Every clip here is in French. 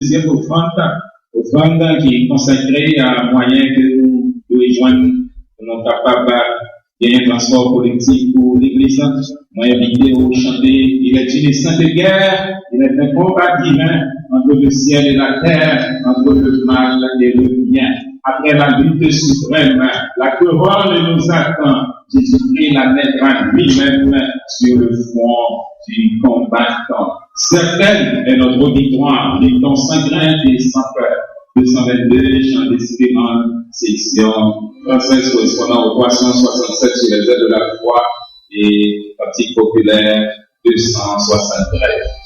deuxième offrande qui est consacrée à moyen que nous rejoignons, nous sommes capables de transport collectif pour l'église. Moi, invité au chanter, il est une sainte guerre, il est un combat divin entre le ciel et la terre, entre le mal et le bien. Après la lutte suprême, la couronne nous attend. Jésus-Christ la mettra lui-même sur le front du combattant. Certaine est notre victoire, luttons sans crainte et sans peur. 222, chant d'espérance, section française correspondant au 367 sur les ailes de la foi et pratique populaire 273.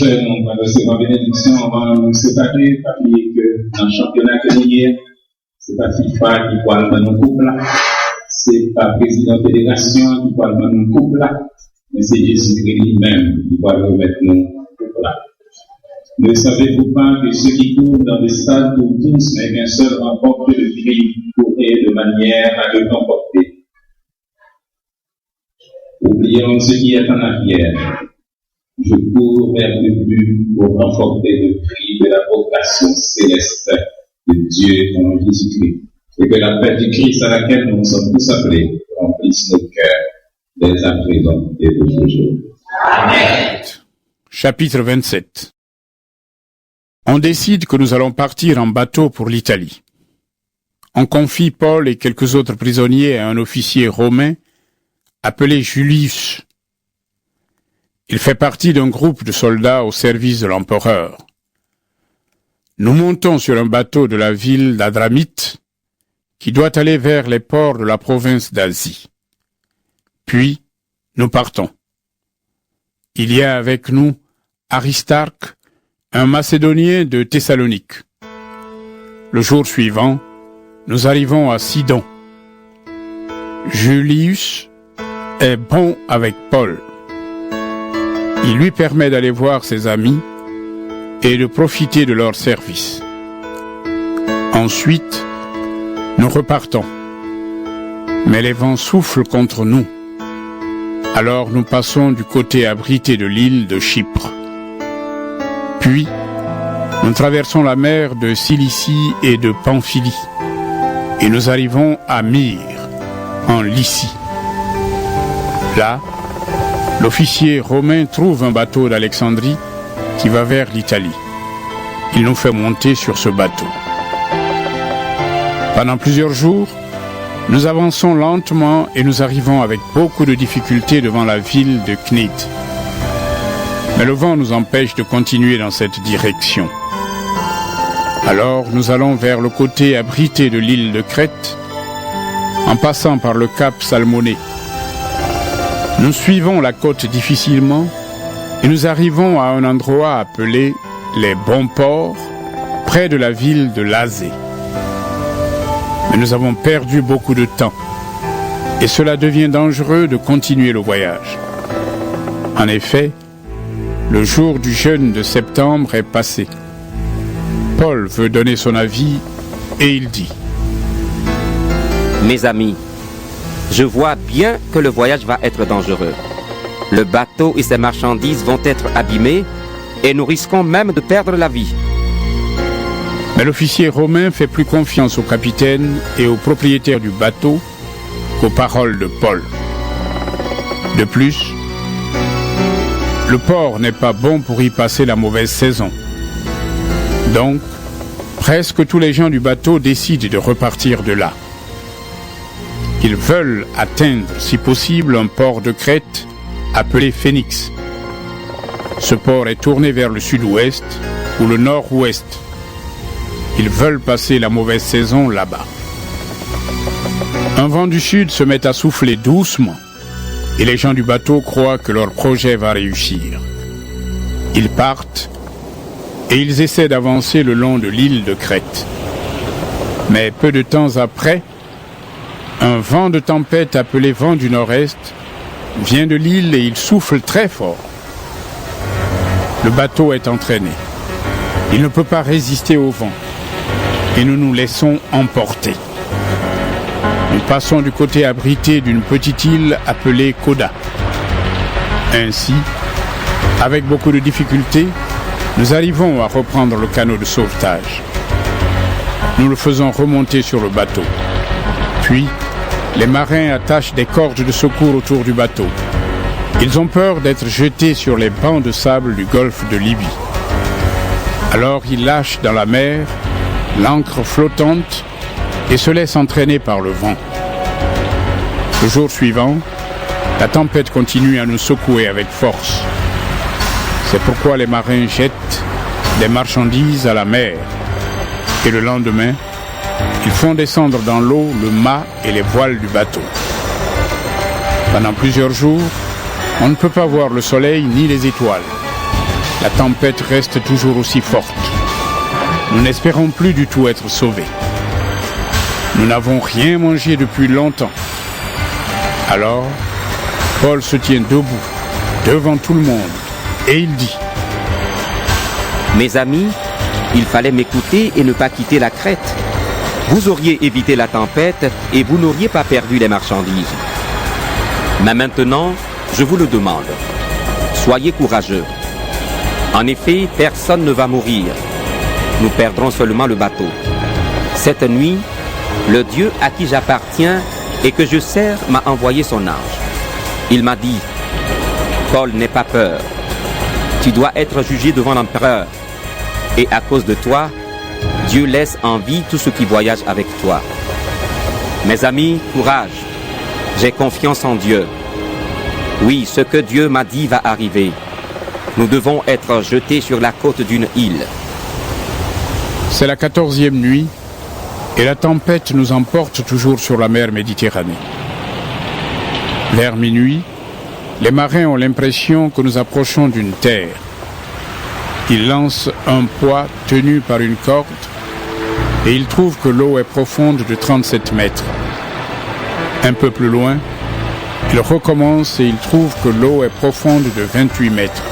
frères, on va recevoir bénédiction, on va nous séparer, pas oublier que dans le championnat que nous y est, c'est pas FIFA qui parle dans nos couples là, c'est pas président de fédération qui parle dans nos couples là, mais c'est Jésus-Christ lui-même qui va remettre nos couples là. Ne savez-vous pas que ceux qui courent dans le stade courent tous, mais qu'un seul remporte le prix, courait de manière à le remporter. Oublions ce qui est en arrière. Je cours vers le but pour remporter le prix de la vocation céleste de Dieu en Jésus-Christ. Et que la paix du Christ à laquelle nous sommes tous appelés remplisse nos cœurs dès à présent et de toujours. Amen. Chapitre 27. On décide que nous allons partir en bateau pour l'Italie. On confie Paul et quelques autres prisonniers à un officier romain appelé Julius. Il fait partie d'un groupe de soldats au service de l'empereur. Nous montons sur un bateau de la ville d'Adramite qui doit aller vers les ports de la province d'Asie. Puis, nous partons. Il y a avec nous Aristarque, un Macédonien de Thessalonique. Le jour suivant, nous arrivons à Sidon. Julius est bon avec Paul. Il lui permet d'aller voir ses amis et de profiter de leur service. Ensuite, nous repartons. Mais les vents soufflent contre nous. Alors nous passons du côté abrité de l'île de Chypre. Puis, nous traversons la mer de Cilicie et de Pamphylie. Et nous arrivons à Myre, en Lycie. Là, l'officier romain trouve un bateau d'Alexandrie qui va vers l'Italie. Il nous fait monter sur ce bateau. Pendant plusieurs jours, nous avançons lentement et nous arrivons avec beaucoup de difficultés devant la ville de Cnide. Mais le vent nous empêche de continuer dans cette direction. Alors nous allons vers le côté abrité de l'île de Crète, en passant par le cap Salmoné. Nous suivons la côte difficilement et nous arrivons à un endroit appelé les Bons Ports, près de la ville de Lazée. Mais nous avons perdu beaucoup de temps et cela devient dangereux de continuer le voyage. En effet, le jour du jeûne de septembre est passé. Paul veut donner son avis et il dit : Mes amis, je vois bien que le voyage va être dangereux. Le bateau et ses marchandises vont être abîmés et nous risquons même de perdre la vie. Mais l'officier romain fait plus confiance au capitaine et au propriétaire du bateau qu'aux paroles de Paul. De plus, le port n'est pas bon pour y passer la mauvaise saison. Donc, presque tous les gens du bateau décident de repartir de là. Ils veulent atteindre, si possible, un port de Crète appelé Phénix. Ce port est tourné vers le sud-ouest ou le nord-ouest. Ils veulent passer la mauvaise saison là-bas. Un vent du sud se met à souffler doucement et les gens du bateau croient que leur projet va réussir. Ils partent et ils essaient d'avancer le long de l'île de Crète. Mais peu de temps après, un vent de tempête appelé vent du nord-est vient de l'île et il souffle très fort. Le bateau est entraîné. Il ne peut pas résister au vent et nous nous laissons emporter. Nous passons du côté abrité d'une petite île appelée Coda. Ainsi, avec beaucoup de difficultés, nous arrivons à reprendre le canot de sauvetage. Nous le faisons remonter sur le bateau. Puis, les marins attachent des cordes de secours autour du bateau. Ils ont peur d'être jetés sur les bancs de sable du golfe de Libye. Alors ils lâchent dans la mer l'ancre flottante et se laissent entraîner par le vent. Le jour suivant, la tempête continue à nous secouer avec force. C'est pourquoi les marins jettent des marchandises à la mer. Et le lendemain, ils font descendre dans l'eau le mât et les voiles du bateau. Pendant plusieurs jours, on ne peut pas voir le soleil ni les étoiles. La tempête reste toujours aussi forte. Nous n'espérons plus du tout être sauvés. Nous n'avons rien mangé depuis longtemps. Alors, Paul se tient debout, devant tout le monde, et il dit: Mes amis, il fallait m'écouter et ne pas quitter la Crète. Vous auriez évité la tempête et vous n'auriez pas perdu les marchandises. Mais maintenant, je vous le demande, soyez courageux. En effet, personne ne va mourir. Nous perdrons seulement le bateau. Cette nuit, le Dieu à qui j'appartiens et que je sers m'a envoyé son ange. Il m'a dit: Paul, n'aie pas peur. Tu dois être jugé devant l'empereur. Et à cause de toi, Dieu laisse en vie tous ceux qui voyagent avec toi. Mes amis, courage. J'ai confiance en Dieu. Oui, ce que Dieu m'a dit va arriver. Nous devons être jetés sur la côte d'une île. C'est la 14e nuit et la tempête nous emporte toujours sur la mer Méditerranée. Vers minuit, les marins ont l'impression que nous approchons d'une terre. Ils lancent un poids tenu par une corde et ils trouvent que l'eau est profonde de 37 mètres. Un peu plus loin, ils recommencent et ils trouvent que l'eau est profonde de 28 mètres.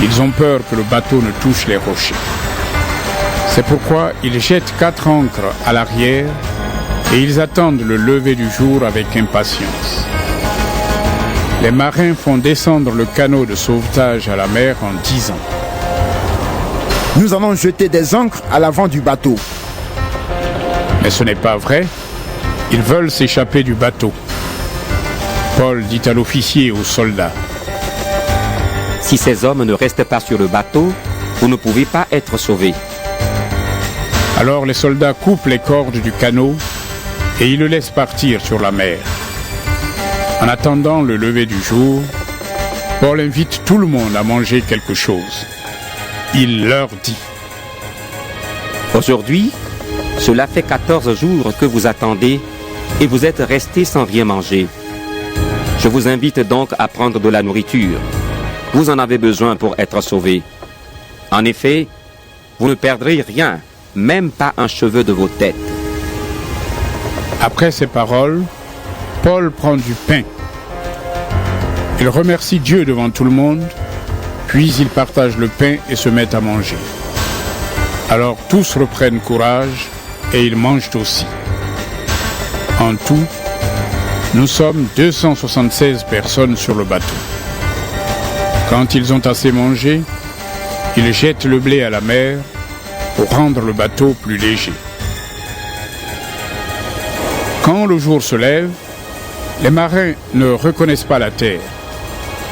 Ils ont peur que le bateau ne touche les rochers. C'est pourquoi ils jettent 4 ancres à l'arrière et ils attendent le lever du jour avec impatience. Les marins font descendre le canot de sauvetage à la mer en disant: Nous allons jeter des ancres à l'avant du bateau. Mais ce n'est pas vrai. Ils veulent s'échapper du bateau. Paul dit à l'officier et aux soldats: Si ces hommes ne restent pas sur le bateau, vous ne pouvez pas être sauvés. Alors les soldats coupent les cordes du canot et ils le laissent partir sur la mer. En attendant le lever du jour, Paul invite tout le monde à manger quelque chose. Il leur dit: Aujourd'hui, cela fait 14 jours que vous attendez et vous êtes restés sans rien manger. Je vous invite donc à prendre de la nourriture. Vous en avez besoin pour être sauvés. En effet, vous ne perdrez rien, même pas un cheveu de vos têtes. Après ces paroles, Paul prend du pain. Il remercie Dieu devant tout le monde, puis il partage le pain et se met à manger. Alors tous reprennent courage et ils mangent aussi. En tout, nous sommes 276 personnes sur le bateau. Quand ils ont assez mangé, ils jettent le blé à la mer pour rendre le bateau plus léger. Quand le jour se lève, les marins ne reconnaissent pas la terre,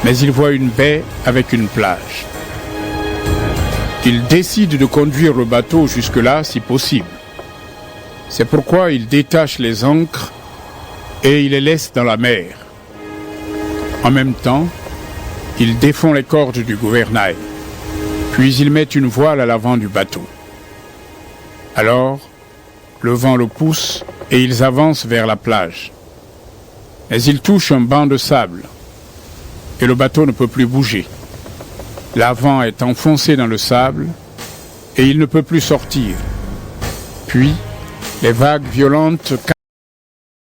mais ils voient une baie avec une plage. Ils décident de conduire le bateau jusque-là si possible. C'est pourquoi ils détachent les ancres et ils les laissent dans la mer. En même temps, ils défont les cordes du gouvernail, puis ils mettent une voile à l'avant du bateau. Alors, le vent le pousse et ils avancent vers la plage. Mais ils touchent un banc de sable et le bateau ne peut plus bouger. L'avant est enfoncé dans le sable et il ne peut plus sortir. Puis, les vagues violentes